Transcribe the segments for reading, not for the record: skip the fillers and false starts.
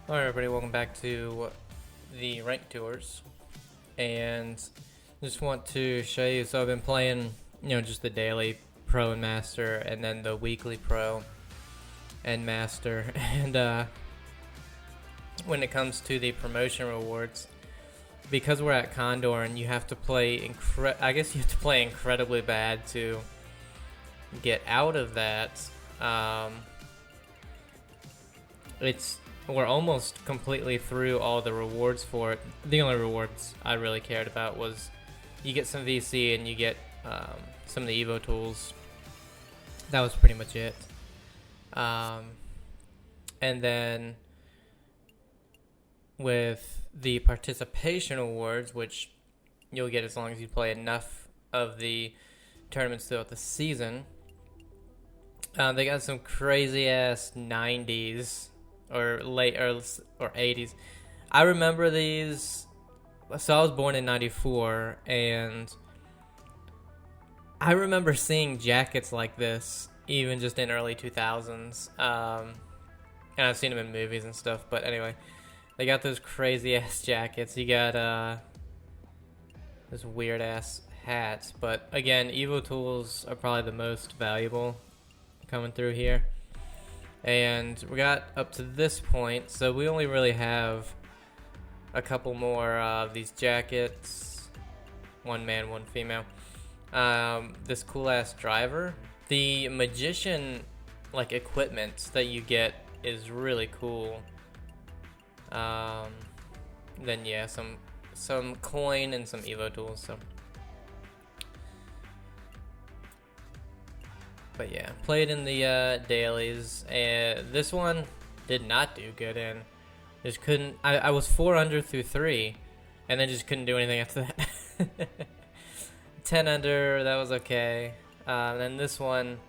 Alright everybody, welcome back to the Rank Tours, and just want to show you, so I've been playing, just the daily Pro and Master, and then the weekly Pro and Master, and when it comes to the promotion rewards, because we're at Condor and you have to play, I guess you have to play incredibly bad to get out of that. We're almost completely through all the rewards for it. The only rewards I really cared about was you get some VC and you get some of the Evo tools. That was pretty much it. And then with the participation awards, which you'll get as long as you play enough of the tournaments throughout the season, they got some crazy ass 90s or late or 80s. I remember these. So I was born in 94, and I remember seeing jackets like this even just in early 2000s. And I've seen them in movies and stuff, but anyway, they got those crazy ass jackets. You got this weird ass hats, but again, Evo tools are probably the most valuable coming through here. And we got up to this point, so we only really have a couple more of these jackets. One man, one female. This cool ass driver. The magician equipment that you get is really cool. Then yeah, some coin and some Evo tools. So, but yeah, played in the dailies, and this one did not do good in. Just couldn't. I was 4 under through 3, and then just couldn't do anything after that. 10 under, that was okay. Then this one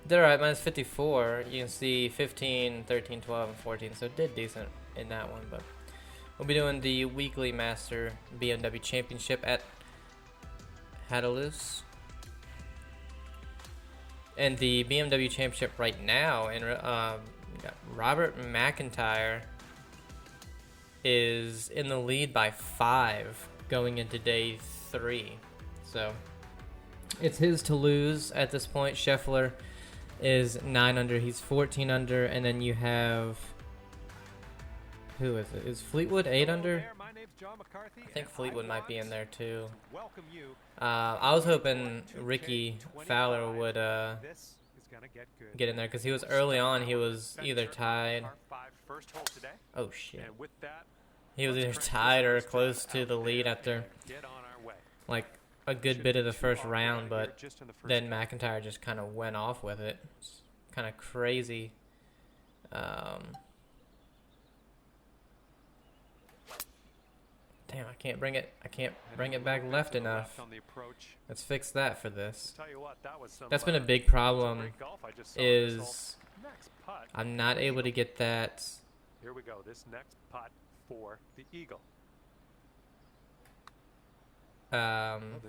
did alright, minus 54. You can see 15, 13, 12, and 14, so it did decent in that one. But we'll be doing the weekly Master BMW Championship at Hauteluce. And the BMW Championship right now, and Robert McIntyre is in the lead by 5 going into day 3. So it's his to lose at this point. Scheffler is 9 under, he's 14 under, and then you have, who is it? Is Fleetwood 8 under? I think Fleetwood might be in there too. I was hoping Ricky Fowler would get in there, because he was early on. He was either tied. Oh shit! He was either tied or close to the lead after like a good bit of the first round, but then McIntyre just kind of went off with it. It's kind of crazy. Damn, I can't bring it back left enough. Let's fix that for this. That's been a big problem, is I'm not able to get that. Here we go. This next putt for the eagle.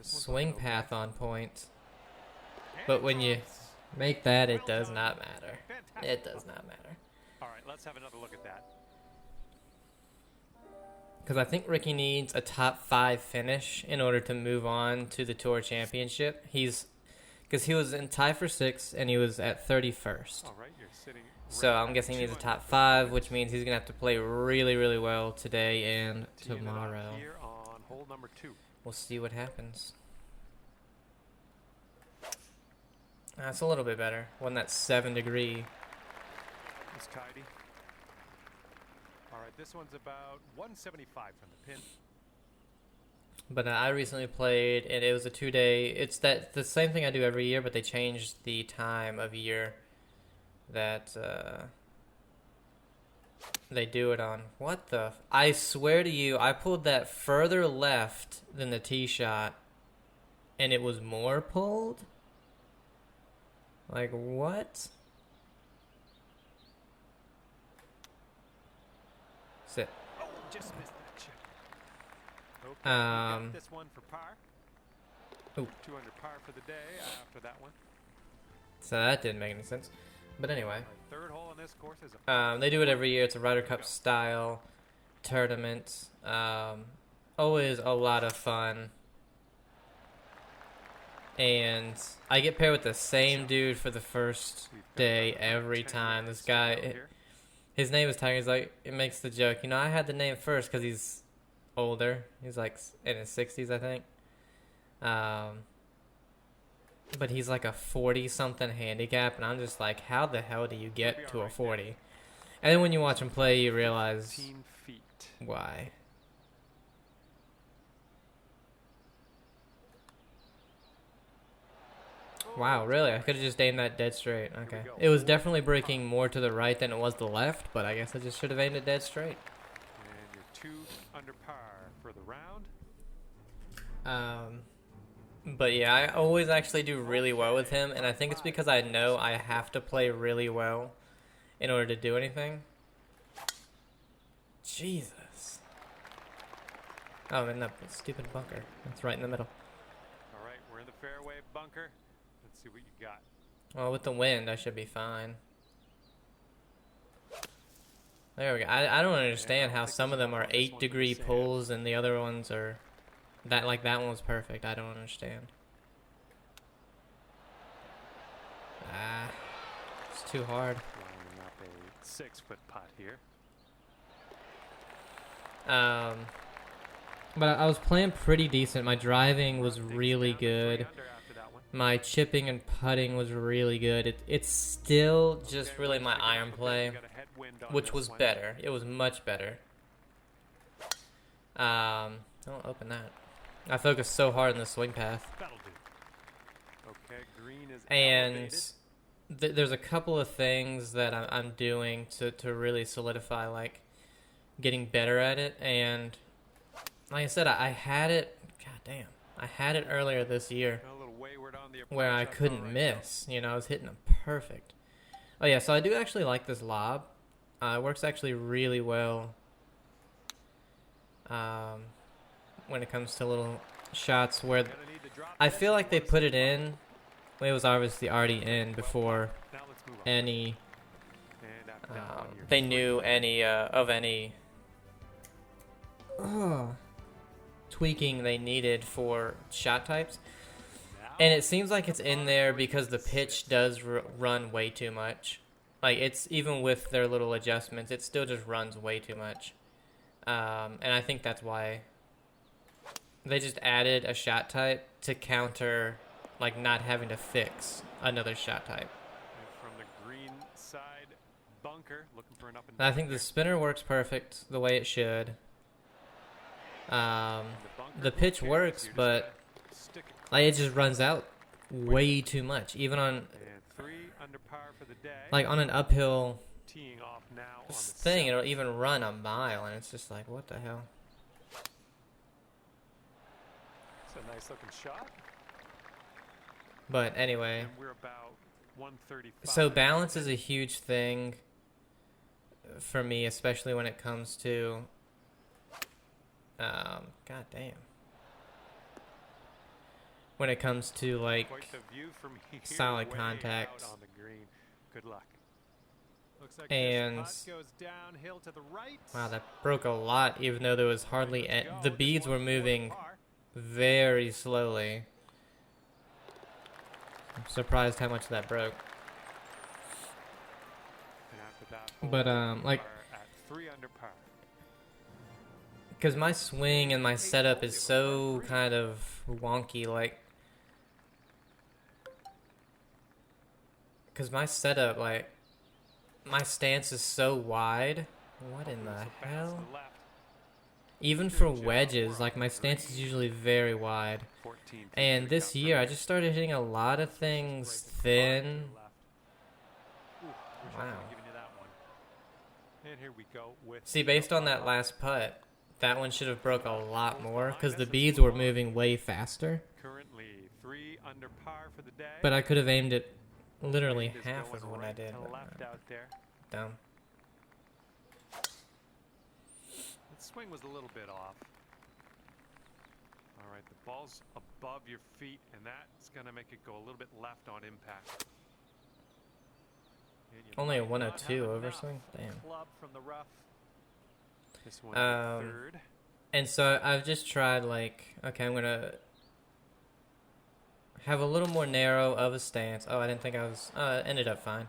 Swing path on point. But when you make that, it does not matter. It does not matter. All right, let's have another look at that. Because I think Ricky needs a top 5 finish in order to move on to the Tour Championship. Because he was in tie for 6 and he was at 31st. All right, you're sitting so I'm guessing he needs a top 5, which means he's going to have to play really, really well today and tomorrow. Here on hole number 2. We'll see what happens. That's a little bit better. Wasn't that 7 degree? It's tidy. All right, this one's about 175 from the pin. But I recently played, and it was a 2-day. It's the same thing I do every year, but they changed the time of year that they do it on. What the? I swear to you, I pulled that further left than the tee shot, and it was more pulled? Like, what? Sit. Oh, just missed that chip. Okay, we got this one for par. Ooh. 2 under par for the day after that one. So that didn't make any sense. But anyway, Our third hole on this course is they do it every year. It's a Ryder Cup style tournament. Always a lot of fun. And I get paired with the same dude for the first day every time. This guy, his name is Tiger. He's like, it makes the joke. You know, I had the name first because he's older. He's like in his 60s, I think. But he's like a 40-something handicap, and I'm just like, how the hell do you get to a 40? And then when you watch him play, you realize why. Wow, really? I could have just aimed that dead straight. Okay. It was definitely breaking more to the right than it was the left, but I guess I just should have aimed it dead straight. And you're 2 under par for the round. But yeah, I always actually do really well with him, and I think it's because I know I have to play really well in order to do anything. Jesus. Oh, I'm in that stupid bunker. It's right in the middle. All right, we're in the fairway bunker. Let's see what you got. Well, with the wind, I should be fine. There we go. I don't understand how some of them are 8-degree pulls and the other ones are... that one was perfect. I don't understand. It's too hard. Lining up a 6-foot putt here. But I was playing pretty decent. My driving was really good. My chipping and putting was really good. It's still just really my iron play, which was better. It was much better. Don't open that. I focused so hard on the swing path. And there's a couple of things that I'm doing to really solidify, like, getting better at it. And like I said, I had it, goddamn, I had it earlier this year where I couldn't miss. You know, I was hitting them perfect. Oh yeah, so I do actually like this lob. It works actually really well when it comes to little shots where I feel like they put it in. Well, it was obviously already in before any they knew any of any tweaking they needed for shot types. And it seems like it's in there because the pitch does run way too much. Like, it's even with their little adjustments, it still just runs way too much. And I think that's why they just added a shot type to counter, like, not having to fix another shot type. From the green side bunker, looking for an up and I think the spinner works perfect the way it should. The pitch works, but like, it just runs out way too much. Even on, like, on an uphill thing, it'll even run a mile, and it's just like, what the hell? It's a nice looking shot. But anyway, And we're about 135. so balance is a huge thing for me, especially when it comes to, god damn. When it comes to, like, solid contact. On the green. Good luck. Looks like And this putt goes downhill to the right. wow, that broke a lot, even though there was hardly the beads were moving very slowly. I'm surprised how much that broke. But like, At 3 under par. because my swing and my setup is so kind of wonky, like, because my setup, like, my stance is so wide. What in the hell? Even for wedges, like, my stance is usually very wide. And this year, I just started hitting a lot of things thin. Wow. And here we go with See, based on that last putt, that one should have broke a lot more because the beads were moving way faster. currently 3 under par for the day. But I could have aimed it literally Wind is half going of what I right did. to But, left out there. dumb. The swing was a little bit off. All right, the ball's above your feet, and that's going to make it go a little bit left on impact. Only a 102 overswing? Damn. Club from the rough. This one third. And so I've just tried, like, okay, I'm going to have a little more narrow of a stance. Oh, I didn't think I was, ended up fine.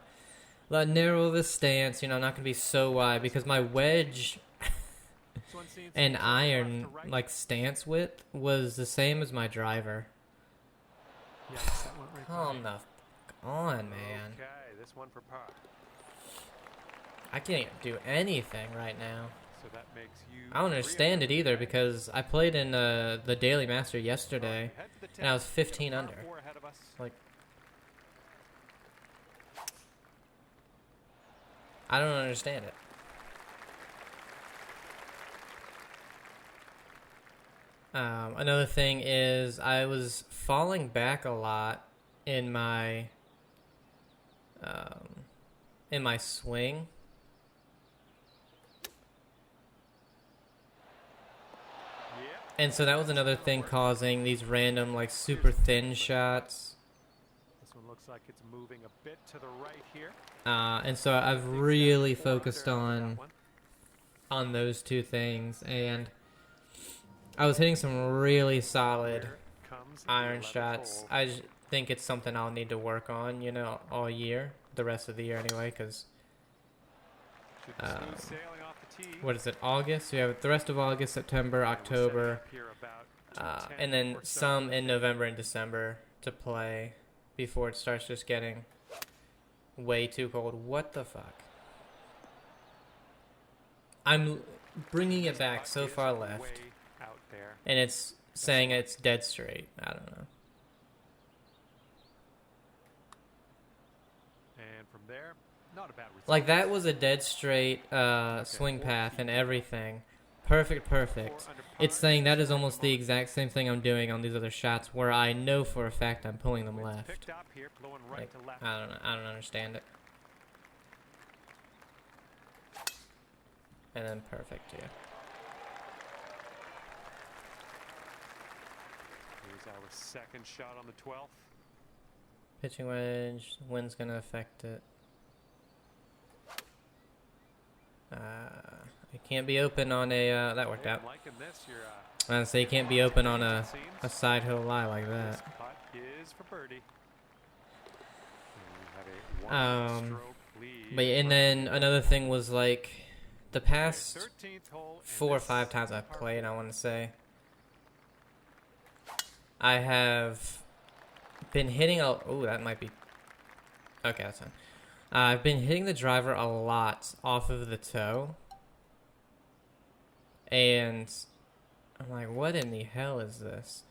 A lot narrow of a stance, you know, I'm not going to be so wide because my wedge and iron, like, stance width was the same as my driver. Yes, that went right Calm the f*** on, man. Okay, this one for par. I can't do anything right now. So that makes you I don't understand it either because I played in the Daily Master yesterday and I was 15 under. Like, I don't understand it. Another thing is I was falling back a lot in my swing. And so that was another thing causing these random, like, super thin shots. This one looks like it's moving a bit to the right here. And so I've really focused on those two things, and I was hitting some really solid iron shots. I just think it's something I'll need to work on, you know, all year, the rest of the year anyway, because what is it, August? We have the rest of August, September, October, and then some in November and December to play before it starts just getting way too cold. What the fuck? I'm bringing it back so far left, and it's saying it's dead straight. I don't know. And from there, not a bad result. Like, that was a dead straight swing path and everything. Perfect. It's saying that is almost the exact same thing I'm doing on these other shots where I know for a fact I'm pulling them left. Like, I don't know. I don't understand it. And then perfect, yeah. Here's our second shot on the 12th. Pitching wedge, wind's gonna affect it. It can't be open on a, that worked out. I was say you can't be open on a side hill lie like that. But yeah, and then another thing was, like, the past 4 or 5 times I've played, I want to say, I have been hitting a... Oh, that might be... Okay, that's fine. I've been hitting the driver a lot off of the toe. And I'm like, what in the hell is this?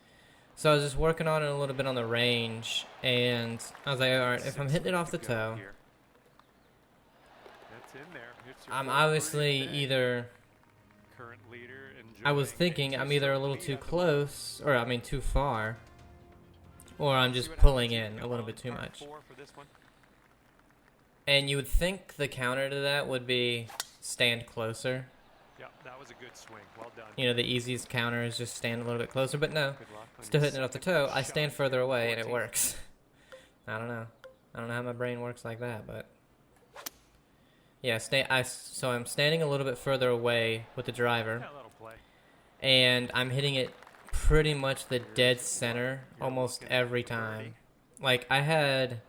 So I was just working on it a little bit on the range. And I was like, alright, if I'm hitting it off the toe, I'm obviously either... I was thinking I'm either a little too close, or I mean too far, or I'm just pulling in a little bit too much. And you would think the counter to that would be stand closer. Yeah, that was a good swing. Well done. You know, the easiest counter is just stand a little bit closer, but no. Still hitting it off the toe, I stand further away and it works. I don't know. I don't know how my brain works like that, but... Yeah, so I'm standing a little bit further away with the driver. And I'm hitting it pretty much the dead center almost every time. Like, I had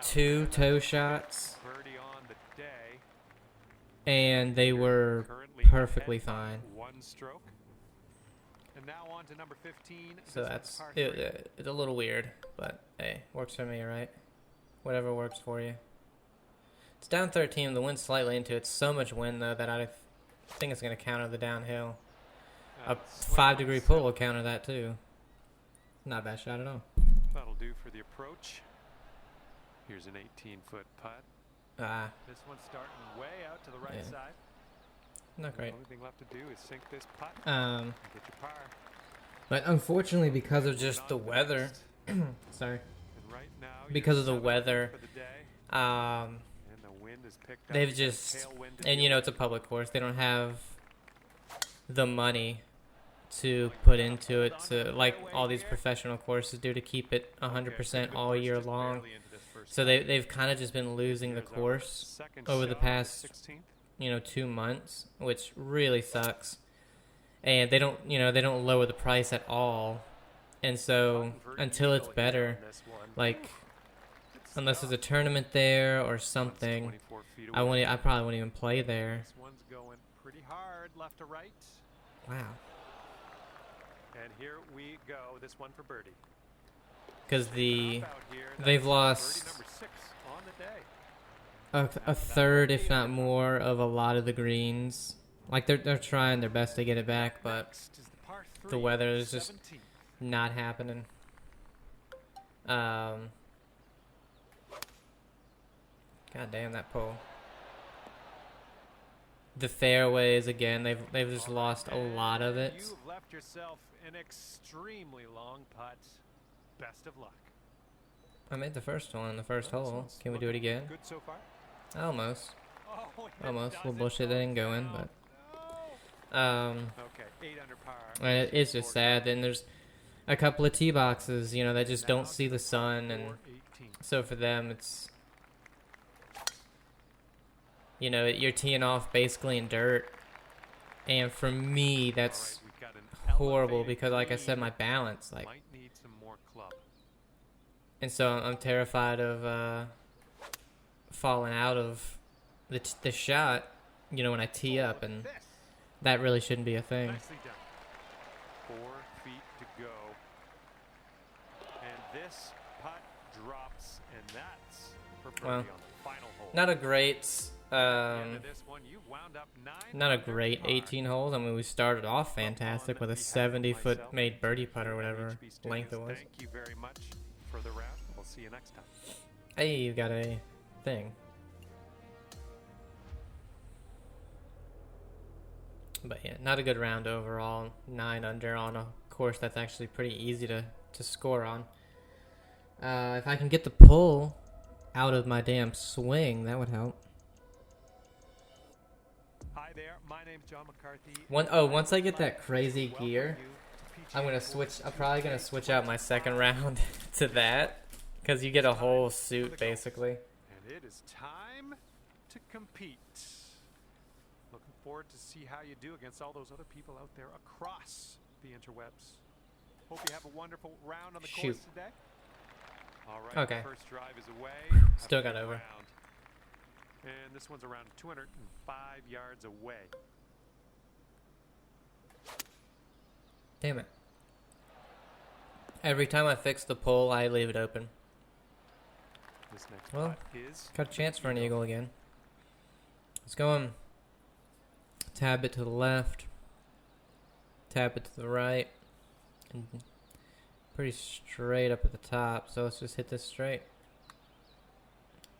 2 toe shots, and they were perfectly fine. So that's it's a little weird, but hey, works for me, right? Whatever works for you. It's down 13. The wind's slightly into it. So much wind though that I think it's going to counter the downhill. A 5-degree pull will counter that too. Not a bad shot at all. That'll do for the approach. Here's an 18-foot putt. This one's starting way out to the right side. Not great. The only thing left to do is sink this putt and get your par. But unfortunately, because of just the weather, sorry, right now, because of the weather, they've just, and you know, it's a public course. They don't have the money to put into it to, like all these professional courses do, to keep it 100% all year long. So they've kind of just been losing the course over the past 2 months, which really sucks. And they don't lower the price at all. And so until it's better, like unless there's a tournament there or something, I probably won't even play there. This one's going pretty hard left to right. Wow. And here we go. This one for birdie. Because they've lost a third, if not more, of a lot of the greens. Like they're trying their best to get it back, but the weather is just not happening. God damn that pole. The fairways again, they've just lost a lot of it. You've left yourself an extremely long putt. Best of luck. I made the first one on the first hole. Can we do it again? Good so far? Almost. Almost. A little bullshit that didn't go in, but okay, 8 under par. It's just sad. Then there's a couple of tee boxes, that just don't see the sun, and so for them it's you're teeing off basically in dirt, and for me that's horrible because, like I said, my balance, and so I'm terrified of falling out of the shot, when I tee up, and that really shouldn't be a thing. 4 feet to go, and this putt drops, and that's for birdie on the final hole. Not a great. Not a great 18 holes. I mean, we started off fantastic with a 70-foot made birdie putt or whatever length it was. Thank you very much for the round. We'll see you next time. Hey, you got a thing. But yeah, not a good round overall. 9 under on a course that's actually pretty easy to score on. If I can get the pull out of my damn swing, that would help. Hi there, my name's John McCarthy. Once I get that crazy gear, I'm probably gonna switch out my second round to that, because you get a whole suit basically. And it is time to compete. Looking forward to see how you do against all those other people out there across the interwebs. Hope you have a wonderful round on the course today. All right, okay. First drive is away. Still got over. And this one's around 205 yards away. Damn it. Every time I fix the pole, I leave it open. This next Well, is got a chance for an eagle again. Let's go a tad bit to the left, tad bit to the right, and pretty straight up at the top. So let's just hit this straight.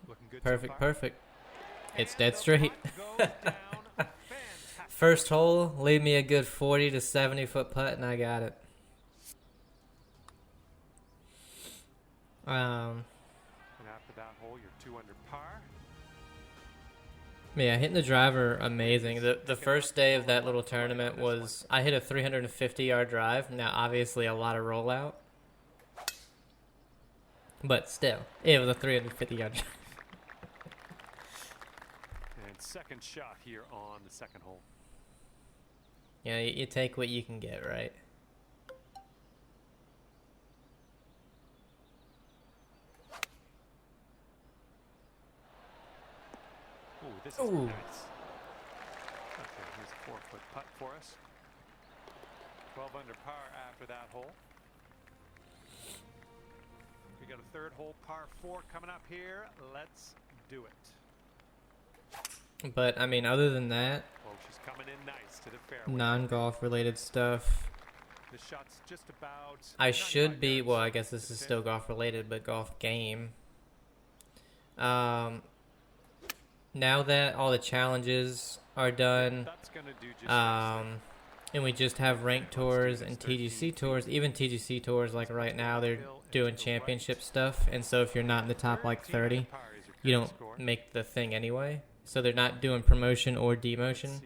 Looking good. Perfect, perfect. It's dead straight. First hole, leave me a good 40 to 70 foot putt, and I got it. And after that hole, you're 2 under par. Yeah, hitting the driver, amazing. The first day of that little tournament was, I hit a 350-yard drive. Now, obviously, a lot of rollout. But still, it was a 350-yard drive. And second shot here on the second hole. Yeah, you take what you can get, right? Ooh, this is nice. Okay, here's a 4-foot putt for us. 12 under par after that hole. We got a third hole, par 4 coming up here. Let's do it. But, I mean, other than that, She's coming in nice to the fairway. non-golf related stuff. The shot's just about. I should be, well, I guess this is still golf related, but golf game. Now that all the challenges are done, and we just have ranked tours and TGC tours, even TGC tours, like right now, they're doing championship stuff, and so if you're not in the top, like, 30, you don't make the thing anyway. So they're not doing promotion or demotion.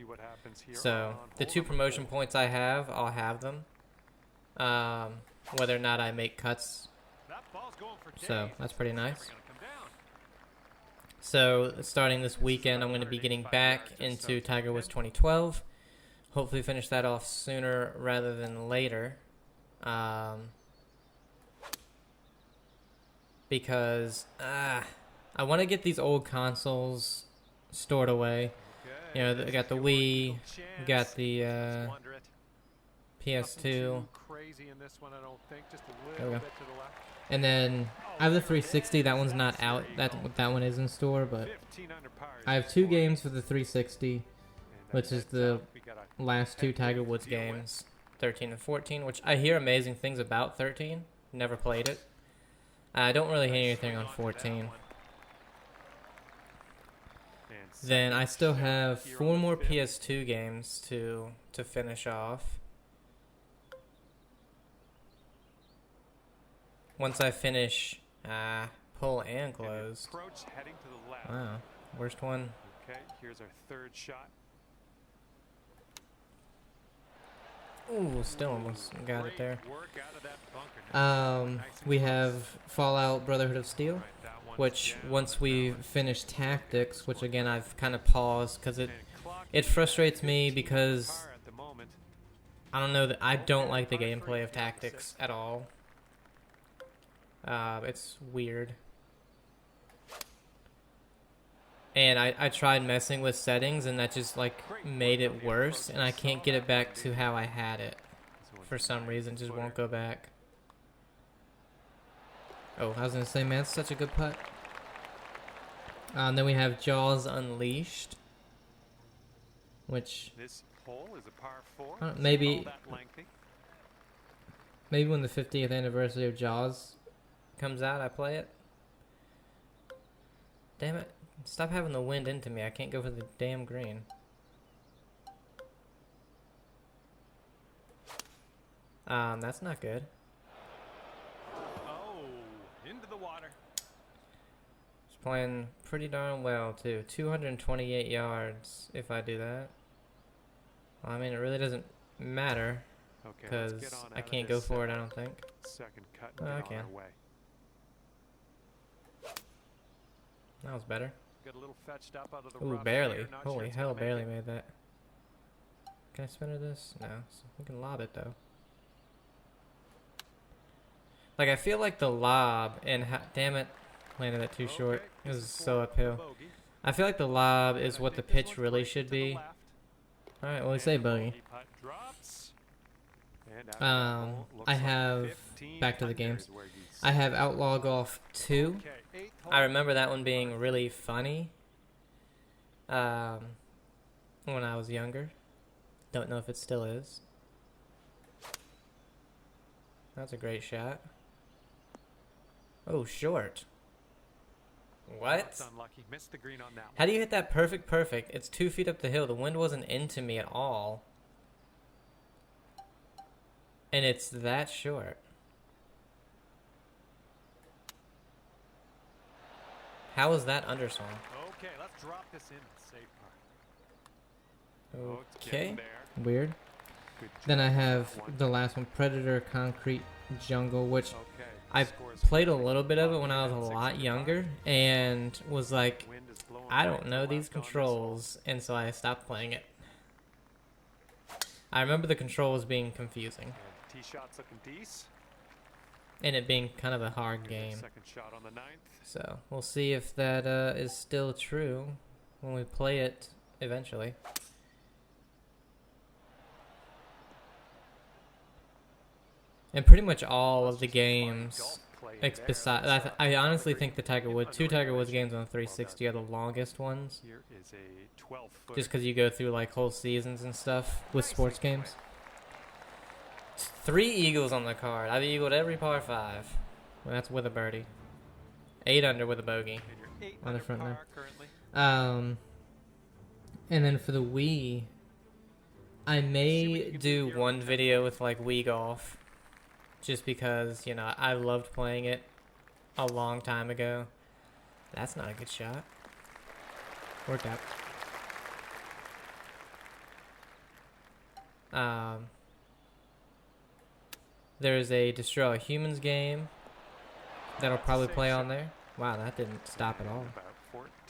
So the 2 promotion points I have, I'll have them. Whether or not I make cuts. So that's pretty nice. So starting this weekend, I'm going to be getting back into Tiger Woods 2012. Hopefully finish that off sooner rather than later. Because I want to get these old consoles stored away. You know, I got the Wii, got the PS2. There we go. And then I have the 360. That one's not out. That one is in store, but I have 2 games for the 360, which is the last 2 Tiger Woods games, 13 and 14, which I hear amazing things about 13. Never played it. I don't really hear anything on 14. Then I still have 4 more PS2 games to finish off. Once I finish pull and close. Wow, worst one. Okay, here's our 3rd shot. Ooh, still almost got it there. We have Fallout Brotherhood of Steel, which once we finish Tactics, which again I've kind of paused because it frustrates me because I don't know, that I don't like the gameplay of Tactics at all. It's weird. And I tried messing with settings and that just like made it worse, and I can't get it back to how I had it for some reason. Just won't go back. Oh, I was gonna say, man, it's such a good putt. Then we have Jaws Unleashed, which this hole is a par 4. maybe when the 50th anniversary of Jaws comes out, I play it. Damn it. Stop having the wind into me. I can't go for the damn green. That's not good. Oh, into the water. It's playing pretty darn well, too. 228 yards if I do that. Well, I mean, it really doesn't matter because I can't go for it, I don't think. Second cut. Oh, I can. That was better. Got a little fetched up out of the Ooh, rough barely. here. Not Holy sure it's hell, gonna barely make it. made that. Can I spinner this? No. So we can lob it, though. Like, I feel like the lob and... damn it. Landed it too short. This is so uphill. I feel like the lob is what the pitch really should be. Alright, well, we say bogey. I have... Back to the games. I have Outlaw Golf 2. I remember that one being really funny when I was younger. Don't know if it still is. That's a great shot. Oh, short. What? Missed the green on that one. How do you hit that perfect? It's 2 feet up the hill. The wind wasn't into me at all. And it's that short. How is that underswung? Okay, let's drop this in the safe part. Okay. Weird. Then I have the last one, Predator Concrete Jungle, which I played a little bit of it when I was a lot younger and was like, I don't know these controls, and so I stopped playing it. I remember the controls being confusing. Tee shots looking decent. And it being kind of a hard game. Second shot on the 9th. So we'll see if that is still true when we play it eventually. And pretty much all of the games, besides, I honestly think the two Tiger Woods games on the 360 are the longest ones. Here is a 12-footer. Just because you go through like whole seasons and stuff with sports games. 3 eagles on the card. I've eagled every par 5. Well, that's with a birdie. 8 under with a bogey on the front there. And then for the Wii, I may do one video with like Wii Golf, just because, you know, I loved playing it a long time ago. That's not a good shot. Worked out. There's a Destroy All Humans game that'll probably play on there. Wow, that didn't stop at all.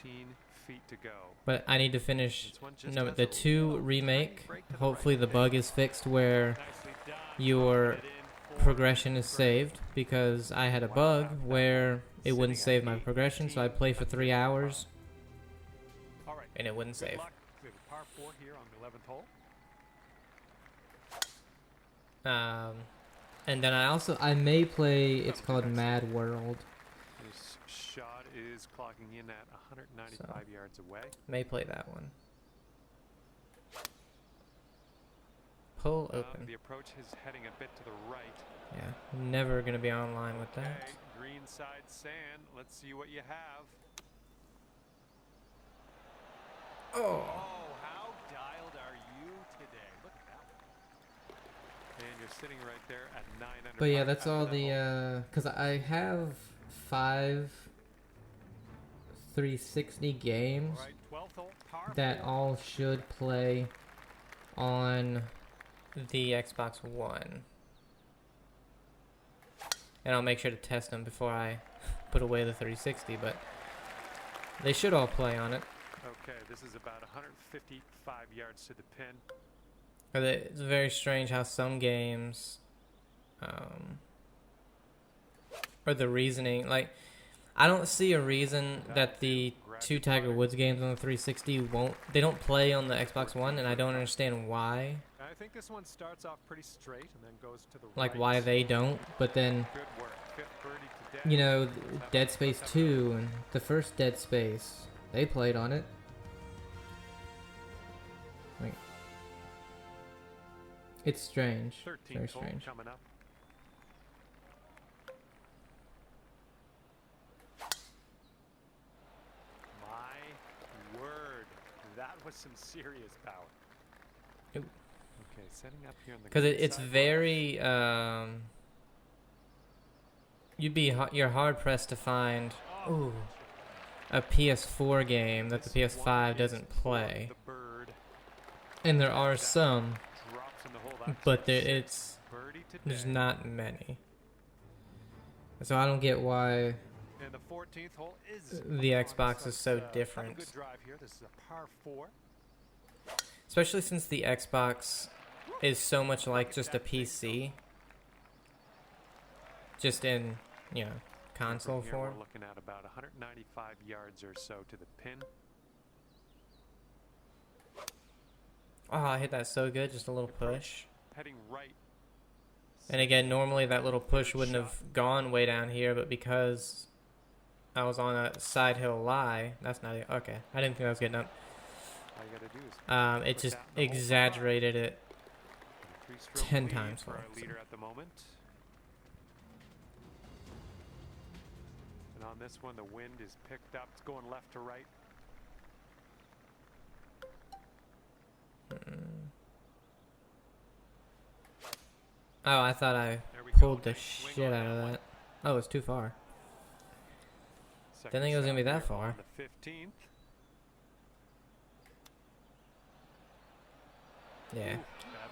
feet to go. But I need to finish This one just no, has the a 2 little remake. tiny break to the Hopefully right the there. bug is fixed where Nicely done. your Dropping it in for progression is birdie. saved, because I had a Wow, bug out to that where hole. it wouldn't Sitting at save my 8, progression, so I'd play for 3 under hours par. All right. and it wouldn't Good save. luck. We have a par 4 here on the 11th hole. And then I may play, it's called Mad World. This shot is clocking in at 195 yards away. May play that one. Pull open. The approach is heading a bit to the right. Yeah, never gonna be online with that. Okay, green side sand. Let's see what you have. Oh. How dialed are you today? Look at that. And you're sitting right there at 9 under. But yeah, that's all the, cause I have 5 360 games All right, 12th hole, par that 4. all should play on the Xbox One. And I'll make sure to test them before I put away the 360, but they should all play on it. Okay, this is about 155 yards to the pin. It's very strange how some games, or the reasoning, like, I don't see a reason that the 2 Tiger Woods games on the 360 they don't play on the Xbox One, and I don't understand why. I think this one starts off pretty straight and then goes to the Like, right. why they don't, but then, Good work. 5th birdie today. you know, Dead Space 2 and the first Dead Space, they played on it. Like, it's strange. 13th Very hole strange. coming up. My word, that was some serious power. Ooh. Okay, setting up here on the Because green it's side. very, you're hard pressed to find a PS4 game that the This one PS5 is doesn't for play, the bird. and there are some, Drops in the hole. That's but a it's birdie today. there's not many. So I don't get why And the 14th hole is the on. Xbox So is so it's, have a different. good drive here. This is a par 4. Especially since the Xbox is so much like just a PC, just in, you know, console From here, form. we're looking at about 195 yards or so to the pin. Oh, I hit that so good, just a little push. Heading right. And again, normally that little push wouldn't have gone way down here, but because I was on a side hill lie, that's not it. Okay, I didn't think I was getting up. All you gotta do is It just exaggerated it 10 times for more, our so. leader at the moment. And on this one, the wind is picked up. It's going left to right. Oh, I thought I There we pulled go. the Nice swing shit on out of one. that. Oh, it's too far. Second Didn't think it was gonna be shot that here far. on the 15th. Yeah. Ooh, bad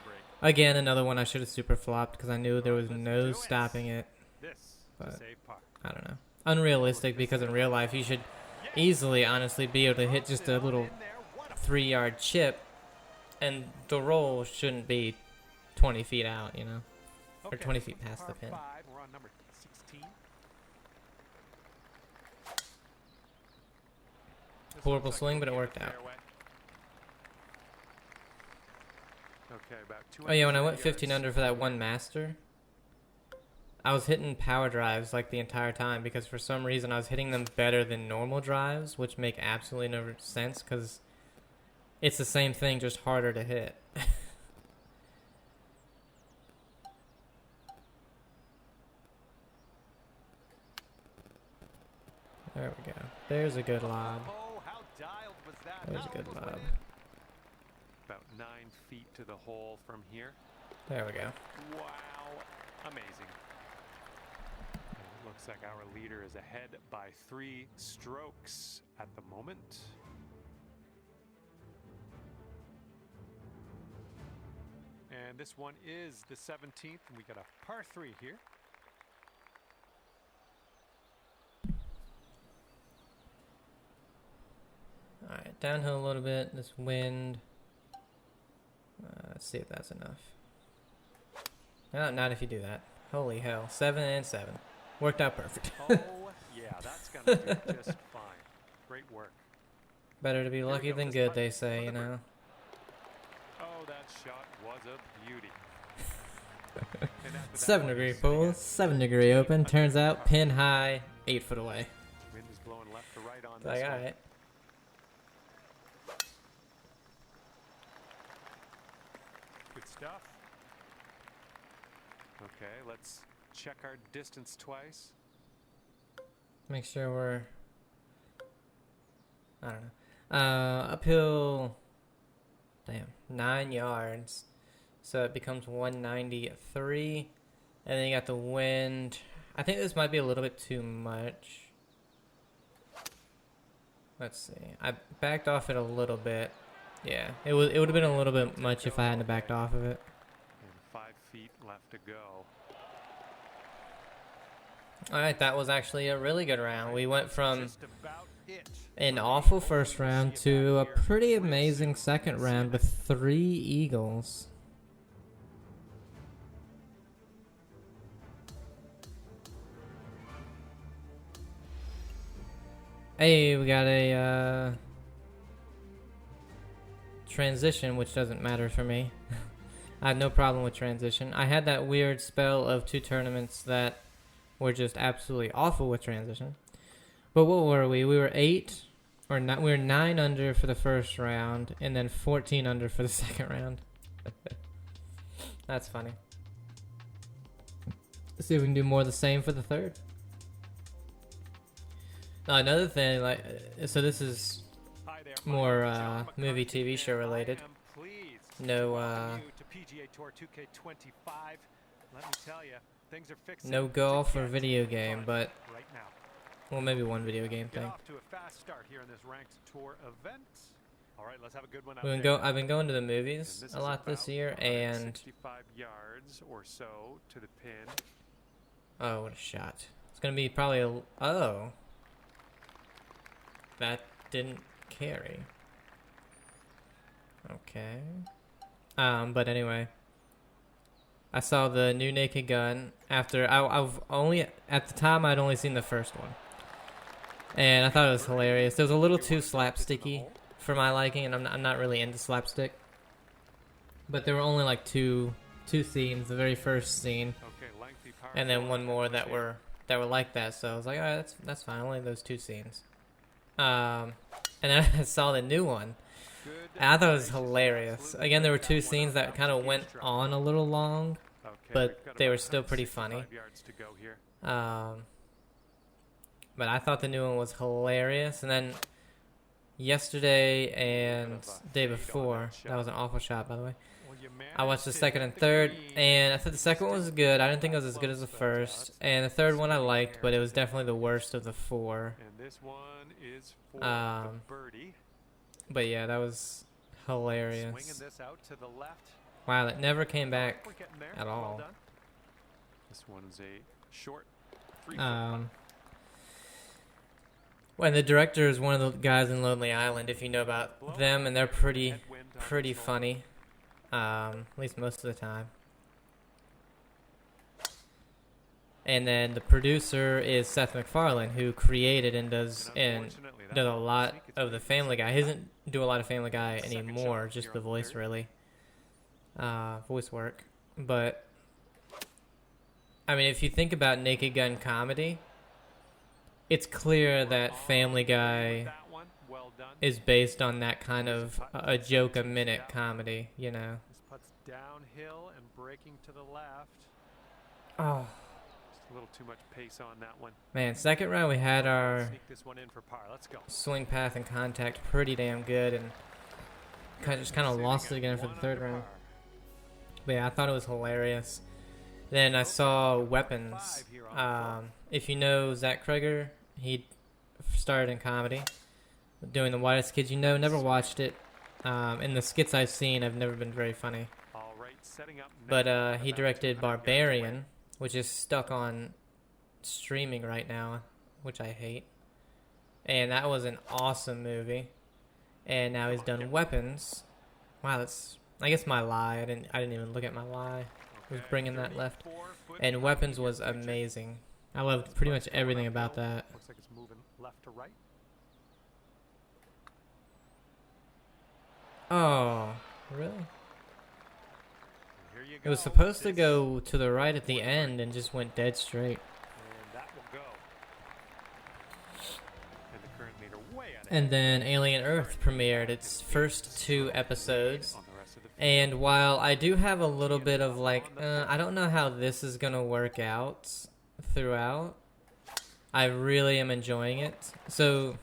break. Again, another one I should have super flopped because I knew there was Let's no do it. stopping it. This But- to save par. I don't know. Unrealistic, because in real life you should easily, honestly, be able to hit just a little 3-yard chip, and the roll shouldn't be 20 feet out, you know? Or 20 feet past the pin. We're on number 16. This Horrible looks like swing, it'll but it be in worked the out. fairway. Okay, about Oh yeah, when I 230 went 15 yards. under for that one master, I was hitting power drives like the entire time, because for some reason I was hitting them better than normal drives, which make absolutely no sense because it's the same thing, just harder to hit. There we go. There's a good lob. Oh, how dialed was that? There's a That good one lob. went in. About 9 feet to the hole from here. There we go. Wow, amazing. And it looks like our leader is ahead by 3 strokes at the moment. And this one is the 17th, and we got a par 3 here. Alright, downhill a little bit. This wind. Let's see if that's enough. No, not if you do that. Holy hell. 7 and 7. Worked out perfect. Oh, yeah, that's going to do just fine. Great work. Better to be lucky than good, they say, you know. Oh, that shot was a beauty. 7 degree pool, 7 degree open. Turns out pin high, 8 foot away. Wind is blowing left to right on Like, this one. alright. Good stuff. Okay, let's check our distance twice. Make sure we're, I don't know. Uphill, damn, 9 yards. So it becomes 193. And then you got the wind. I think this might be a little bit too much. Let's see. I backed off it a little bit. Yeah, it would have been a little bit much if I hadn't backed off of it. And 5 feet left to go. Alright, that was actually a really good round. We went from Just about it. an awful first round to a pretty amazing second round with 3 eagles. Hey, we got a transition, which doesn't matter for me. I had no problem with transition. I had that weird spell of 2 tournaments that were just absolutely awful with transition. But what were we? We were 8 or not. We were 9 under for the first round, and then 14 under for the second round. That's funny. Let's see if we can do more of the same for the third. Now, another thing, like, so this is Hi there, more movie TV show related. I am pleased No, to welcome you to PGA Tour 2K25. Let me tell you, things are fixing no to golf or get video game, fun but right now. well, maybe one video game Get thing. off to a fast start here in this ranked tour event. All right, let's have a good one out We've been there. I've been going to the And movies this a is lot this about year, and 165 yards or so to the pin. oh, what a shot! It's gonna be probably oh, that didn't carry. Okay. But anyway, I saw the new Naked Gun after I've only at the time I'd only seen the first one, and I thought it was hilarious. It was a little too slapsticky for my liking, and I'm not really into slapstick. But there were only like two scenes. The very first scene, Okay, lengthy par and then four one more approach that here. were like that. So I was like, all right, that's fine. Only those 2 scenes. And then I saw the new one. Good And I thought it was gracious, hilarious. absolutely Again, there were got 2 one scenes up that kind of to went eavesdrop. on a little long, Okay, but we've got they were about still pretty 165 funny. yards to go here. But I thought the new one was hilarious. And then yesterday and day before, that was an awful shot, by the way. Well, you I watched the managed to second hit and the third, green. and I thought the second one was good. I didn't think it was as good as the first. And the third one I liked, but it was definitely the worst of the 4. And this one is for Um, the birdie. But yeah, that was Swinging hilarious. this out to the left. Wow, it never came back We're getting there. at all. Well done. This one is a short 3 When the director is one of the guys in Lonely Island, if you know about them, and they're pretty funny, at least most of the time. And then the producer is Seth MacFarlane, who created and does a lot of the Family Guy. He doesn't do a lot of Family Guy anymore, just the voice really, voice work. But I mean, if you think about Naked Gun comedy, it's clear that Family Guy is based on that kind of a joke a minute comedy, you know. This putt's downhill and breaking to the left. Oh Just a little too much pace on that one. man, second round we had our Sneak this one in for par. Let's go. swing path and contact pretty damn good, and just kind of lost it again for the third round. But yeah, I thought it was hilarious. Then I saw Weapons. If you know Zach Kreger, he started in comedy, doing The Widest Kids You Know. Never watched it. In the skits I've seen, I've never been very funny. All right, setting up But now. he directed Barbarian, which is stuck on streaming right now, which I hate. And that was an awesome movie. And now he's done weapons. Wow, that's, I guess, my lie. I didn't even look at my lie. I was bringing that left. And weapons was amazing. I loved pretty much everything about that. Looks like it's moving left to right. Oh, really? Here you It go. was supposed to go to the right at the end and just went dead straight. And that will go. And the current leader way out And then Alien Earth premiered its first 2 episodes. And while I do have a little bit of like, I don't know how this is going to work out throughout, I really am enjoying it. So,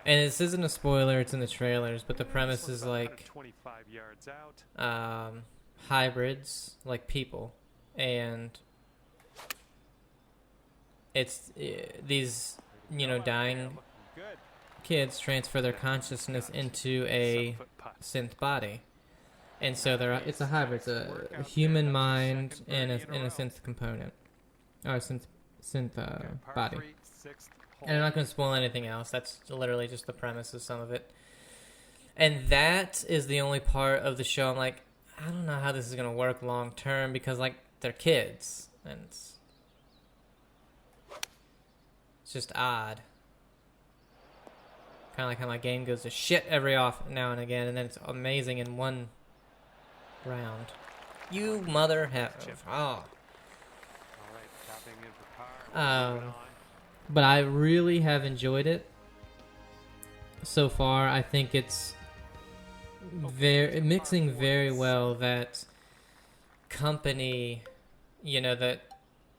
and this isn't a spoiler, it's in the trailers, but the premise is like 25 yards out. Hybrids, like people, and it's these, dying kids transfer their consciousness into a synth body. And so it's a hybrid. It's a human mind and a synth component, or synth body. And I'm not going to spoil anything else. That's literally just the premise of some of it. And that is the only part of the show I'm like, I don't know how this is going to work long term, because like they're kids and it's just odd. Kind of like how my game goes to shit every now and again, and then it's amazing in one round. You mother have. Oh. But I really have enjoyed it so far. I think it's mixing very well that company, that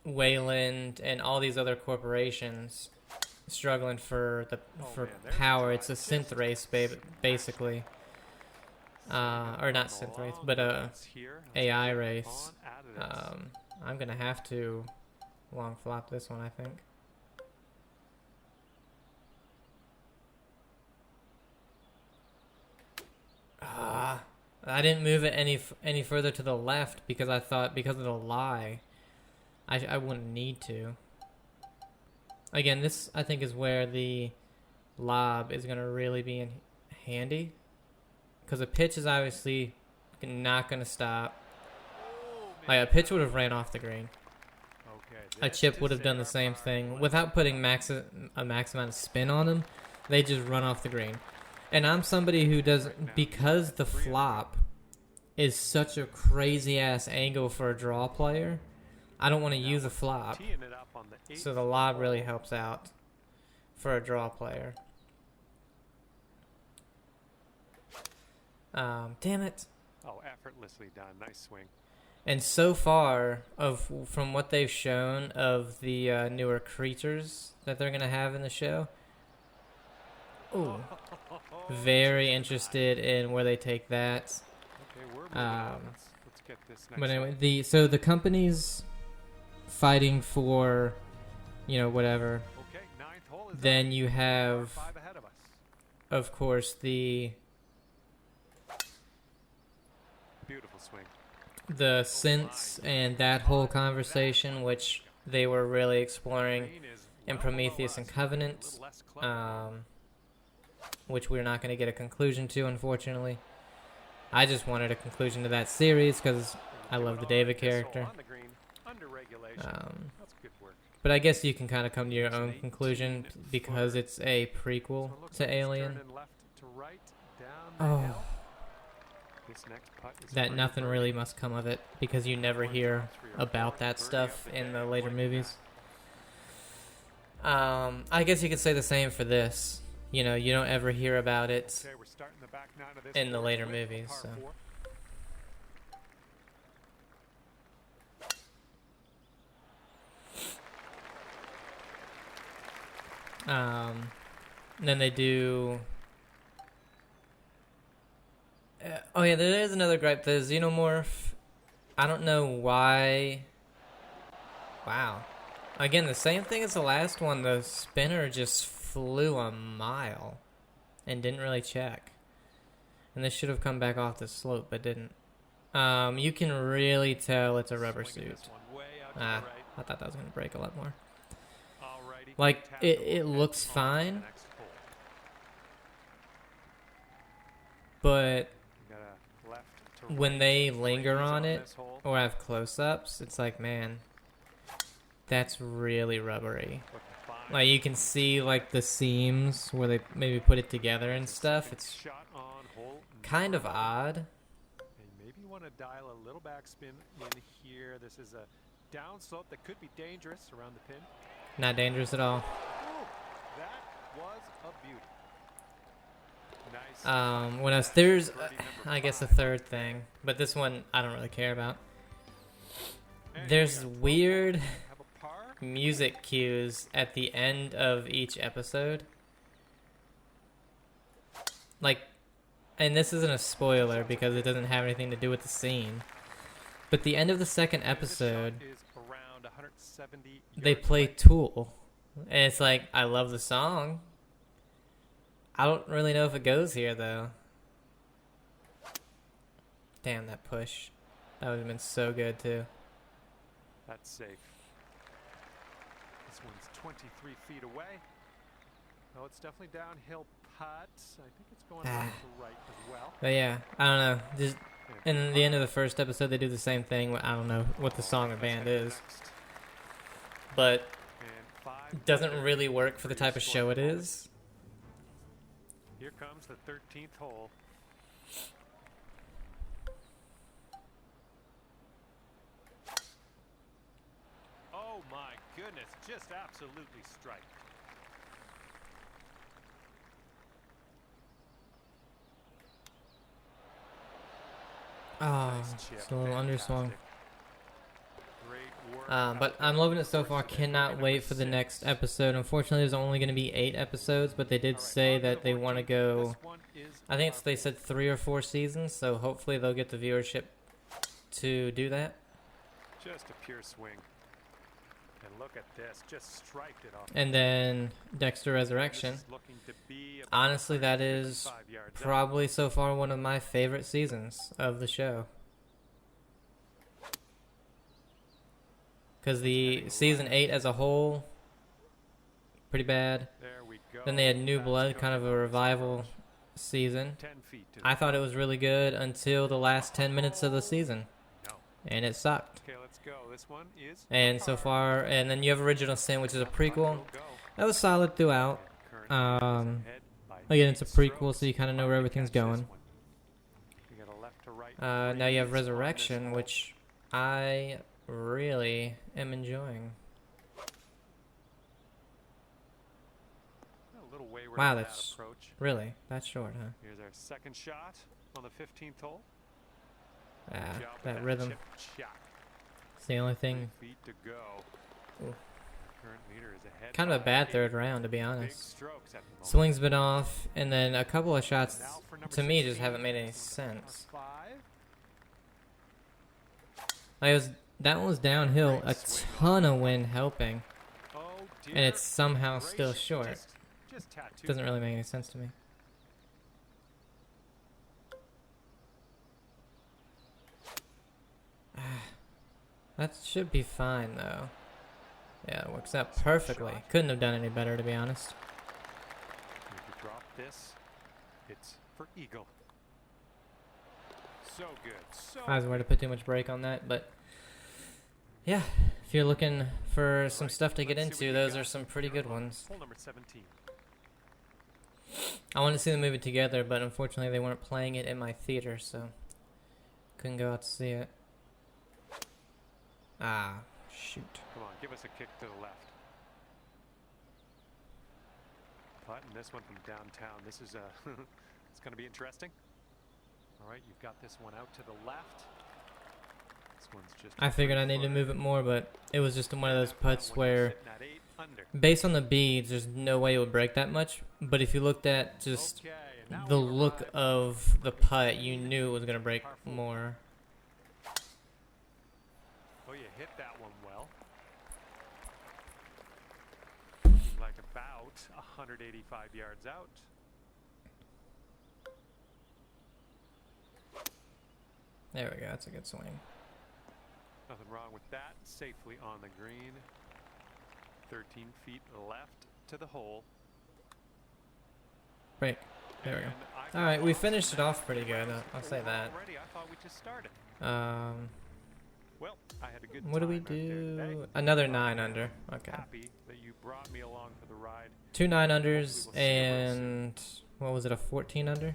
Wayland and all these other corporations struggling for power. It's a synth race, basically. Or not synth race, but AI race. I'm gonna have to long flop this one, I think. I didn't move it any further to the left because I thought, because of the lie, I wouldn't need to. Again, this I think is where the lob is gonna really be handy. Because a pitch is obviously not going to stop. Like, a pitch would have ran off the green. A chip would have done the same thing. Without putting a max amount of spin on them, they just run off the green. And I'm somebody who doesn't, because the flop is such a crazy-ass angle for a draw player, I don't want to use a flop. So the lob really helps out for a draw player. Damn it. Oh, effortlessly done. Nice swing. And so far, from what they've shown of the newer creatures that they're going to have in the show, ooh, very interested in where they take that. Let's get this next but anyway, the company's fighting for, whatever. Okay, ninth hole is then you have, of course, the beautiful swing. The synths and that whole conversation, which they were really exploring in Prometheus and Covenant, which we're not going to get a conclusion to, unfortunately. I just wanted a conclusion to that series because I love the David character. But I guess you can kind of come to your own conclusion because it's a prequel to Alien. Oh. That nothing really must come of it because you never hear about that stuff in the later movies. I guess you could say the same for this. You don't ever hear about it in the later movies. So. Then they do. Oh yeah, there is another gripe. The xenomorph, I don't know why. Wow. Again, the same thing as the last one. The spinner just flew a mile and didn't really check. And this should have come back off the slope, but didn't. You can really tell it's a rubber suit. I thought that was going to break a lot more. Like, it looks fine. but You got a left to when right they breeze linger on it this hole. or have close-ups, it's like, man, that's really rubbery. Looking fine. Like, you can see, like, the seams where they maybe put it together and There's a stuff. second It's shot on hole kind of number odd. And maybe you want to dial a little backspin in here. This is a down slope that could be dangerous around the pin. Not dangerous at all. Ooh, that was a beauty. Nice. When there's, Birdie number I guess, a 5. third thing, but this one I don't really care about. And There's we got 12 weird holes. Have a par. music cues at the end of each episode. Like, and this isn't a spoiler because it doesn't have anything to do with the scene. But the end of the second And this shot episode, is around 170 they yards play away. Tool. And it's like, I love the song. I don't really know if it goes here, though. Damn, that push. That would have been so good, too. That's safe. This one's 23 feet away. Oh, it's definitely downhill putt. I think it's going left to right as well. But yeah, I don't know. Just And in the end of the first episode, they do the same thing. I don't know what the song or band is. next. But And 5 it doesn't under really work for the type of show it is. Here comes the 13th hole. Oh my goodness, just absolutely strike. Oh, Nice chip. it's a little underswung. Fantastic. Great work But out there I'm loving it so towards far. the Cannot number wait for the 6. next episode. Unfortunately, there's only going to be 8 episodes, but they did All right, say on to that the they want to 14th. go. This one is I think our they said 3 or 4 seasons, so hopefully they'll get the viewership to do that. just a pure swing. And look at this, just striped it off. And then Dexter Resurrection. This is looking to be about Honestly, that is 155 yards out. probably so far one of my favorite seasons of the show. Because the season 8 as a whole, pretty bad. There we go. Then they had New That's Blood, kind of a going revival season. 10 feet to the I thought it was really good until the last 10 minutes of the season. No. And it sucked. Okay, let's go. This one is And so far, and then you have Original Sin, which is a prequel. Go, go. That was solid throughout. And currently it is ahead by Again, it's a 8 prequel, strokes. so you kind of know where Hard to everything's catch this going. one. We got a left to right Now you have breeze on this Resurrection, hole. which I really am enjoying. A little wayward Wow, on that that's approach. really that's short, huh? Here's our second shot on the 15th hole. Ah, Job with that rhythm. chip shot. It's the only 3 thing. feet to go. Ooh. Current leader is ahead. Kind of a by bad 8. third round, to be Big honest. strokes at the moment. Swing's been off, and then a couple of shots Now for number to me just 16. haven't made any This one's sense. par 5. That one was downhill, a ton of wind helping, Oh dear. and it's somehow gracious. still short. Just tattooed. Doesn't really make any sense to me. That should be fine, though. Yeah, it works out perfectly. Couldn't have done any better, to be honest. If you drop this, it's for eagle. So good. So I was worried to put too much brake on that, but yeah, if you're looking for some Alright, stuff to get let's see into, what you those got are some pretty here good on ones. Hole number 17. I wanted to see the movie together, but unfortunately they weren't playing it in my theater, so couldn't go out to see it. Ah, shoot. Come on, give us a kick to the left. Putting this one from downtown. This is it's going to be interesting. All right, you've got this one out to the left. This one's just. I figured I needed to move it more, but it was just one of those putts where, Under. based on the beads, there's no way it would break that much. But if you looked at just Okay, and now the we look arrive of the putt, you knew it was going to break more. Oh, you hit that one well. Looking like about 185 yards out. There we go. That's a good swing. Nothing wrong with that. Safely on the green. 13 feet left to the hole. Break. There we go. And I All right, we got finished it lost. off pretty good. I'll say that. Already, I thought we just started. Well, I had a good What do we time out there today. do? Another 9 under. Okay. Happy that you brought me along for the ride. 2 9 unders Hopefully we'll see you real soon. and what was it? A 14 under.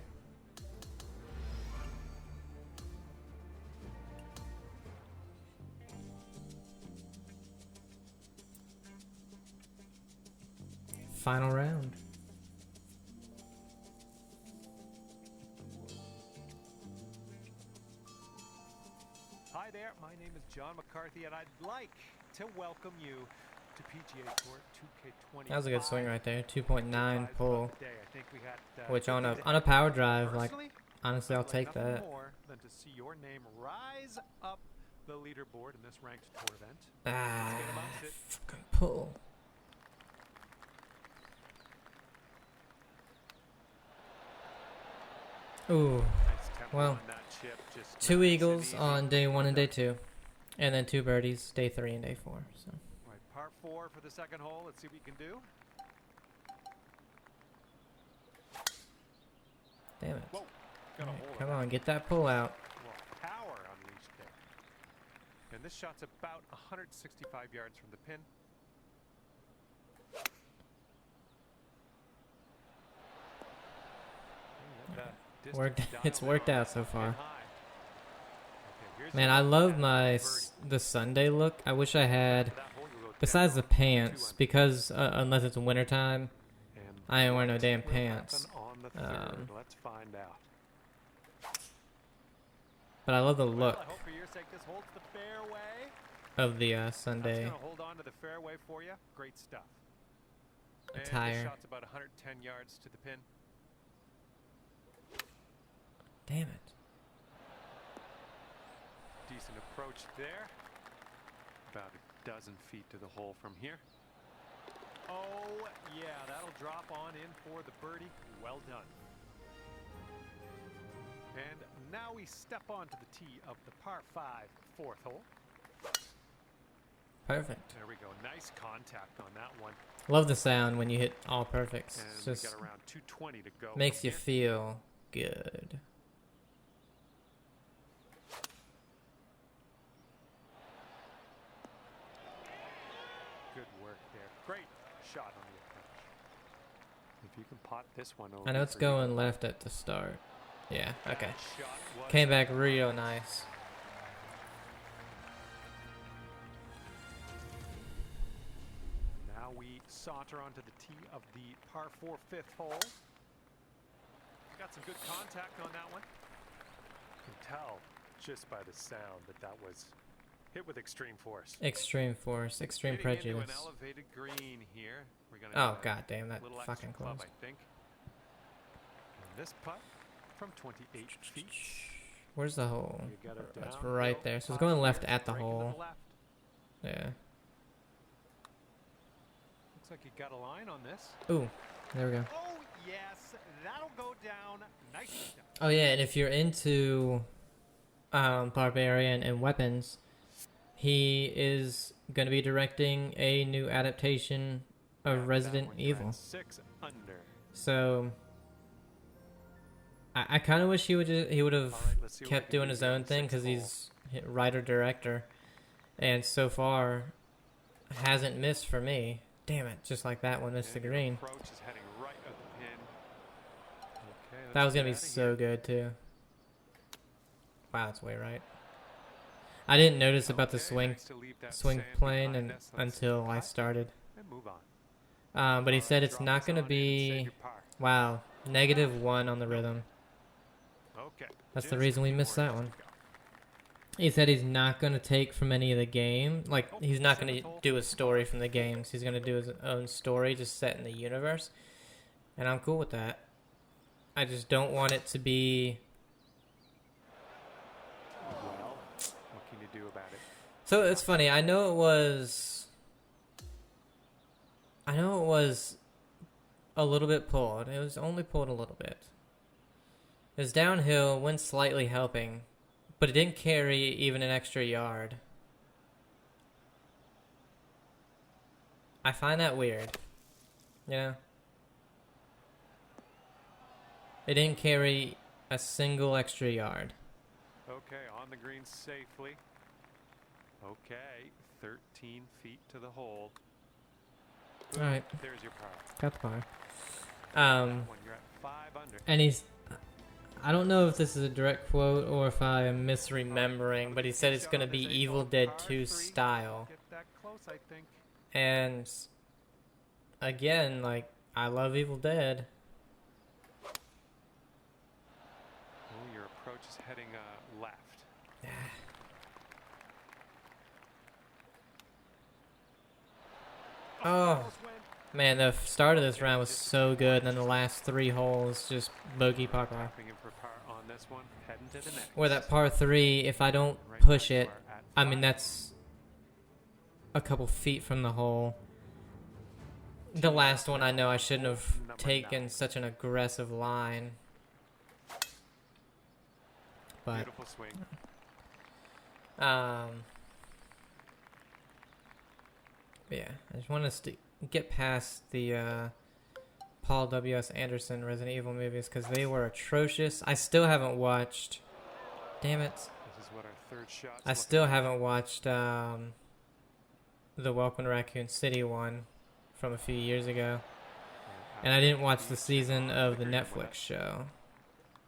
Final round. Hi there, my name is John McCarthy, and I'd like to welcome you to PGA Tour 2K20. That was a good swing right there. 2.9 pull, I think we got, which on a power drive, like personally, honestly, I'll I'd like take nothing that. more than to see your name rise up the leaderboard in this ranked tour event. Ah, Let's get amongst it. fucking pull. Ooh, Nice tempo well, on that chip, just 2 nice and eagles easy. on day 1 and day 2, and then 2 birdies day 3 and day 4. So Right, par 4 for the second hole. Let's see what we can do. damn it. Whoa, got a Alright, hole in come that. on, get that pull out. Well, power unleashed there. And this shot's about 165 yards from the pin. It's worked out so far. Man, I love the Sunday look. I wish I had, besides the pants, because unless it's wintertime, I ain't wearing no damn pants. Let's find out. But I love the Well, look I hope for your sake this holds the fairway. of the That's Sunday gonna hold on to the fairway for you. Great stuff. And this attire. shot's about 110 yards to the pin. Damn it. Decent approach there. About a dozen feet to the hole from here. Oh, yeah, that'll drop on in for the birdie. Well done. And now we step onto the tee of the par 5 fourth hole. Perfect. There we go. Nice contact on that one. Love the sound when you hit all perfects. And It's we just got around 220 to go. makes from you here. feel good. Good work there. Great shot on the approach. If you can pot this one over. I know it's for you. going left at the start. Yeah, okay. That shot was Came back real nice. Now we saunter onto the tee of the par 4 fifth hole. Got some good contact on that one. You can tell just by the sound that that was hit with extreme force. Extreme force, extreme Hitting into prejudice. an elevated green here. We're gonna Oh need a god damn, that little fucking extra club, close. I think. And this putt from 28 feet. Where's the hole? You got it It's downhill right there. So it's putt going here, left at the breaking to hole. left. Yeah. Looks like you got a line on this. Ooh, there we go. Oh yes, that'll go down nicely. Oh yeah, and if you're into Barbarian and weapons, he is going to be directing a new adaptation of Resident Evil. 6 under. So I kind of wish he would have All right, let's see what we kept can doing do his here on own the thing sixth because hole. he's writer director, and so far hasn't missed for me. Damn it, just like that one missed the And your green. approach is heading right at the pin. Okay, That let's was gonna get be outta so here. good too. Wow, it's way right. I didn't notice about the Okay, swing nice to leave that swing sand plane behind and us. Let's until I cut started. and move on. But he All said right, it's drop not this gonna on in and save be your par. wow -1 on the rhythm. Okay, That's the just a reason we few missed more that yards one. to go. He said he's not going to take from any of the game. Like, Oh, he's not going seventh to hole. do a story from the games. He's going to do his own story just set in the universe. And I'm cool with that. I just don't want it to be... Well, what can you do about it? So, it's funny. I know it was a little bit pulled. It was only pulled a little bit. It was downhill, wind slightly helping. But it didn't carry even an extra yard. I find that weird. You know? They didn't carry a single extra yard. Okay, on the green safely. Okay, 13 feet to the hole. All right, There's your par. got the par. When you're at 5 under. And I don't know if this is a direct quote or if I am misremembering, but he said it's going to be Evil Dead 2 style. Get that close, I think. And again, like, I love Evil Dead. Oh, your approach is heading left. Oh, man, the start of this round was so good, and then the last 3 holes, just bogey par. Tapping in for par on this one, heading to the next. Or that par 3, if I don't push it, I mean, that's a couple feet from the hole. The last one, I know I shouldn't have taken such an aggressive line. But, beautiful swing. yeah, I just want us to get past the Paul W.S. Anderson Resident Evil movies because they were atrocious. I still haven't watched. Damn it! This is what our third shot. I still haven't watched the Welcome to Raccoon City one from a few years ago, and I didn't watch the season of the Netflix show.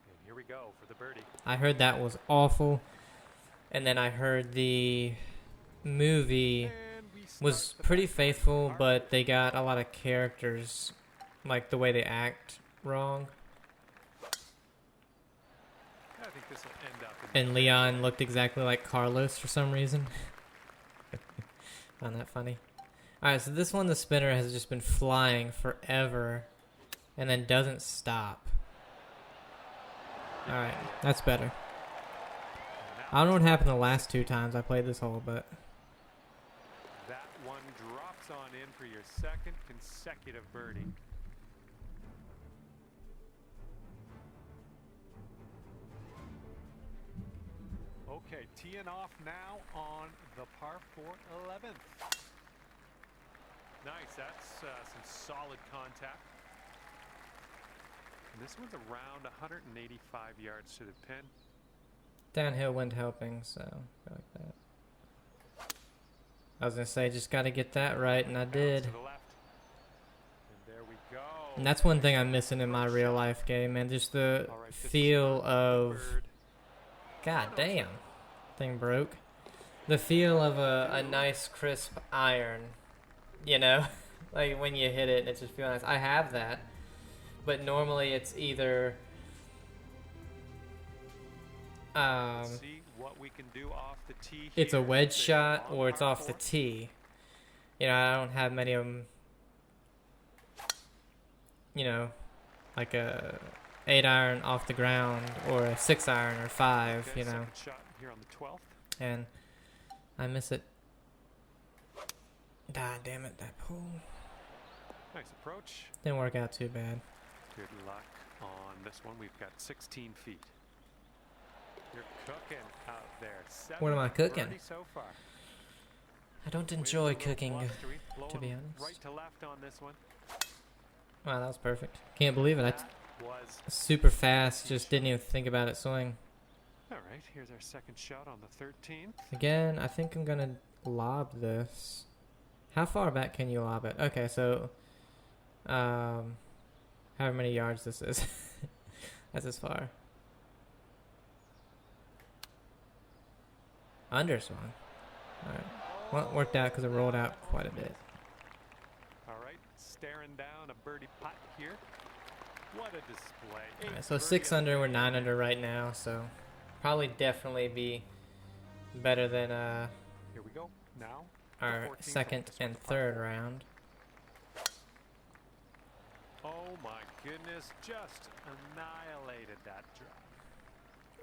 And here we go for the birdie. I heard that was awful, and then I heard the movie was pretty faithful, but they got a lot of characters, like the way they act, wrong. I think this will end up And Leon looked exactly like Carlos for some reason. Found that funny. Alright, so this one, the spinner has just been flying forever, and then doesn't stop. Alright, that's better. I don't know what happened the last 2 times I played this hole, but... that one drops on in for your second consecutive birdie. Okay, teeing off now on the par 4 11th. Nice, that's some solid contact. And this one's around 185 yards to the pin. Downhill wind helping, so go like that. I was gonna say, just gotta get that right, and I did. To the left. And there we go. And that's one thing I'm missing in my real life game, man. Just the feel of... God damn. Thing broke. The feel of a nice, crisp iron. You know? Like when you hit it, it just feels nice. I have that. But normally it's either... see what we can do off the tee it's a here. wedge It's a shot long or it's par off the 4. tee. You know, I don't have many of them, you know, like a 8-iron off the ground or a 6-iron or 5, Okay, you know. second shot here on the 12th. And I miss it. God damn it, that pool. Nice approach. Didn't work out too bad. Good luck on this one. We've got 16 feet. You're cooking out there. What am I cooking? Birdie so far. I don't Winds a enjoy little cooking, blustery, to be blowing honest. right to left on this one. Wow, that was perfect. Can't believe it. I That was super fast, just didn't even think about it swing. all right. Here's our second shot on the 13th. Again, I think I'm going to lob this. How far back can you lob it? Okay, so however many yards this is. That's as far. Underswung. Alright. Well, it worked out because it rolled out quite a bit. All right, staring down a birdie putt here. What a display. Alright, so 6 under, we're 9 under right now, so probably definitely be better than Here we go. Now our 14th second hole. This and one's a par third 4. round. Oh my goodness, just annihilated that drop.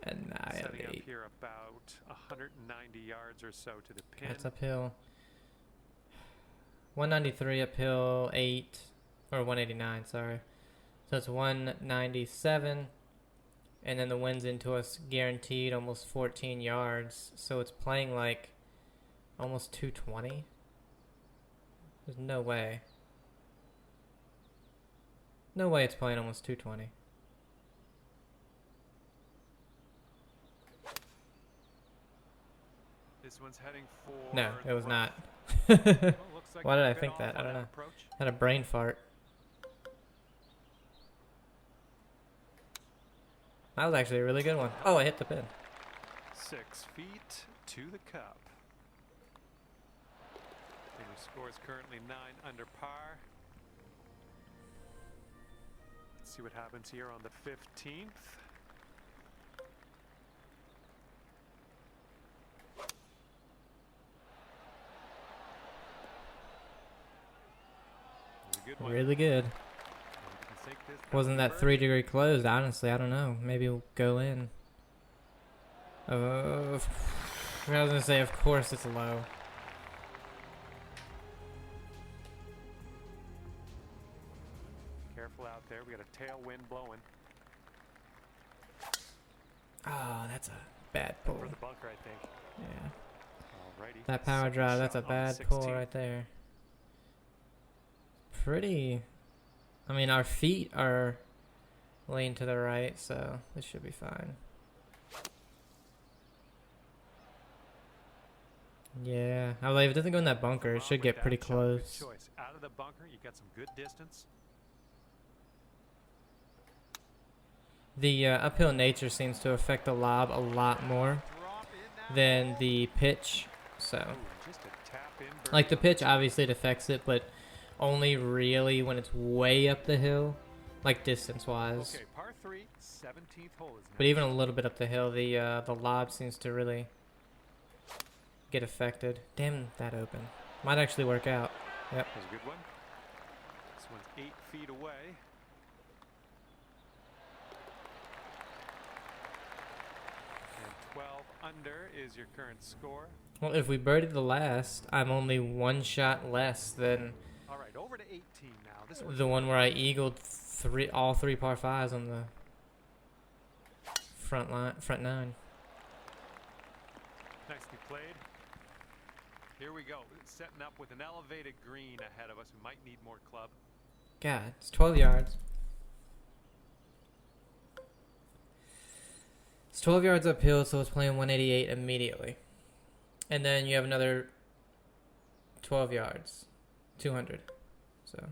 Setting up Annihilate. here about 190 yards or so to the pin. That's uphill. 193 uphill, 8, or 189, sorry. So it's 197, and then the wind's into us guaranteed almost 14 yards. So it's playing like almost 220. There's no way. No way it's playing almost 220. This one's heading for No, it was the not. rough. Well, looks like Why did you're I a bit think off that? I on don't know. approach. Had a brain fart. That was actually a really good one. Oh, I hit the pin. 6 feet to the cup. And your score is currently 9 under par. Let's see what happens here on the 15th. Good one. Really good. And you can take this down Wasn't to that birdie. 3-degree closed? Honestly, I don't know. Maybe we'll go in. I was gonna say, of course it's low. Careful out there. We got a tailwind blowing. Oh, that's a bad pull. Over the bunker, I think. Yeah. Alrighty. That power Second drive, that's a shot on bad the pull 16th. right there. Pretty. I mean, our feet are laying to the right, so this should be fine. Yeah. I was like, if it doesn't go in that bunker, it should get pretty close. Good choice. Out of the bunker, you got some good distance. The uphill nature seems to affect the lob a lot more Drop in that than hole. the pitch. So, Ooh, just a tap in like the birdie on pitch, obviously it affects it, but only really when it's way up the hill, like distance-wise. Okay, par 3, 17th hole is But even a little bit up the hill, the lob seems to really get affected. Damn, that open. Might actually work out. Yep. That was a good one. This one's 8 feet away. And 12 under is your current score. Well, if we birdied the last, I'm only one shot less than All right, over to 18 now. This one's the one where I eagled all three par fives on the front 9. nicely played. Here we go. Setting up with an elevated green ahead of us. We might need more club. God, it's 12 yards. It's 12 yards uphill, so it's playing 188 immediately. And then you have another 12 yards, 200. So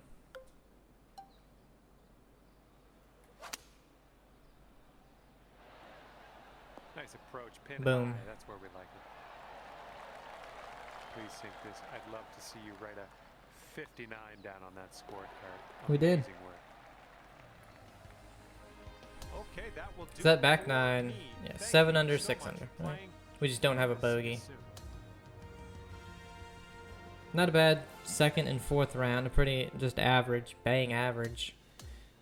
Nice approach. Pin Boom. high. That's where we like it. Please sink this. I'd love to see you write a 59 down on that scorecard. We did. Amazing work. Okay, that will do is that it back for 9? me. Yeah, Thank 7 you under, so 6 much under. for Right? playing. We just don't have a See you bogey. soon. Not a bad second and fourth round. A pretty just average, bang average,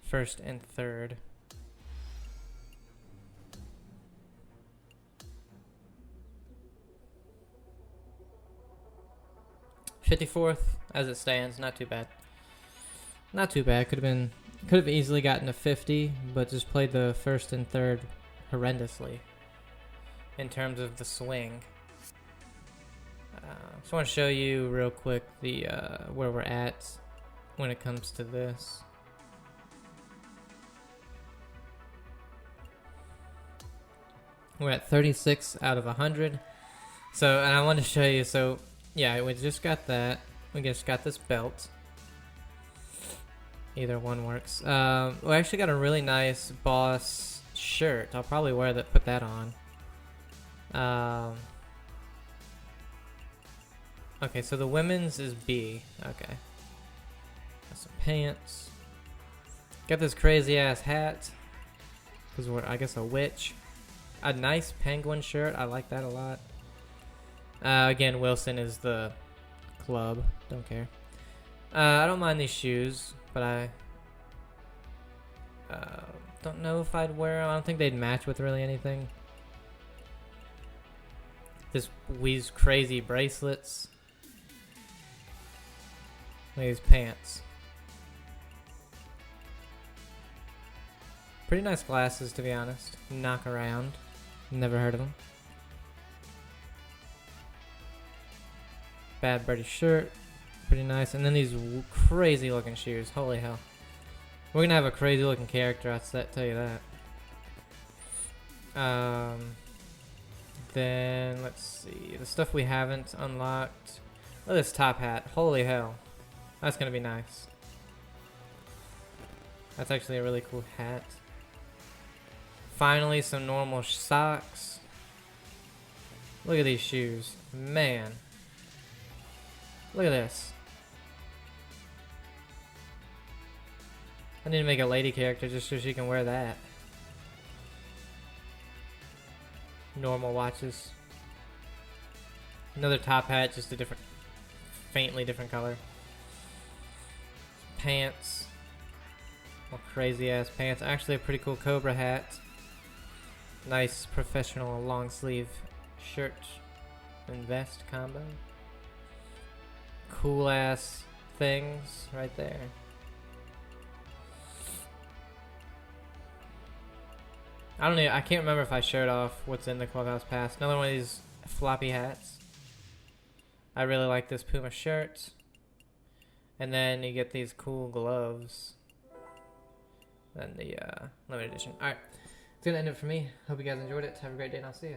first and third. $54th as it stands. Not too bad. Not too bad. Could have easily gotten to 50, but just played the first and third horrendously in terms of the swing. Just want to show you real quick the where we're at when it comes to this. We're at 36 out of 100. So, and I want to show you. So, yeah, we just got that. We just got this belt. Either one works. We actually got a really nice Boss shirt. I'll probably wear that. Put that on. Okay, so the women's is B. Okay. Got some pants. Got this crazy ass hat. Because we're, I guess, a witch. A nice penguin shirt. I like that a lot. Again, Wilson is the club. Don't care. I don't mind these shoes, but I don't know if I'd wear them. I don't think they'd match with really anything. These crazy bracelets. These pants. Pretty nice glasses, to be honest. Knock around. Never heard of them. Bad Birdie shirt. Pretty nice. And then these crazy looking shoes. Holy hell. We're going to have a crazy looking character, I'll tell you that. Then let's see the stuff we haven't unlocked. Look at this top hat. Holy hell, that's gonna be nice. That's actually a really cool hat. Finally, some normal socks. Look at these shoes, man. Look at this. I need to make a lady character just so she can wear that. Normal watches. Another top hat, just a different, faintly different color. Pants. More crazy ass pants. Actually, a pretty cool Cobra hat. Nice professional long sleeve shirt and vest combo. Cool ass things right there. I don't know. I can't remember if I showed off what's in the Clubhouse Pass. Another one of these floppy hats. I really like this Puma shirt. And then you get these cool gloves. Then the limited edition. Alright. That's going to end it for me. Hope you guys enjoyed it. Have a great day and I'll see you.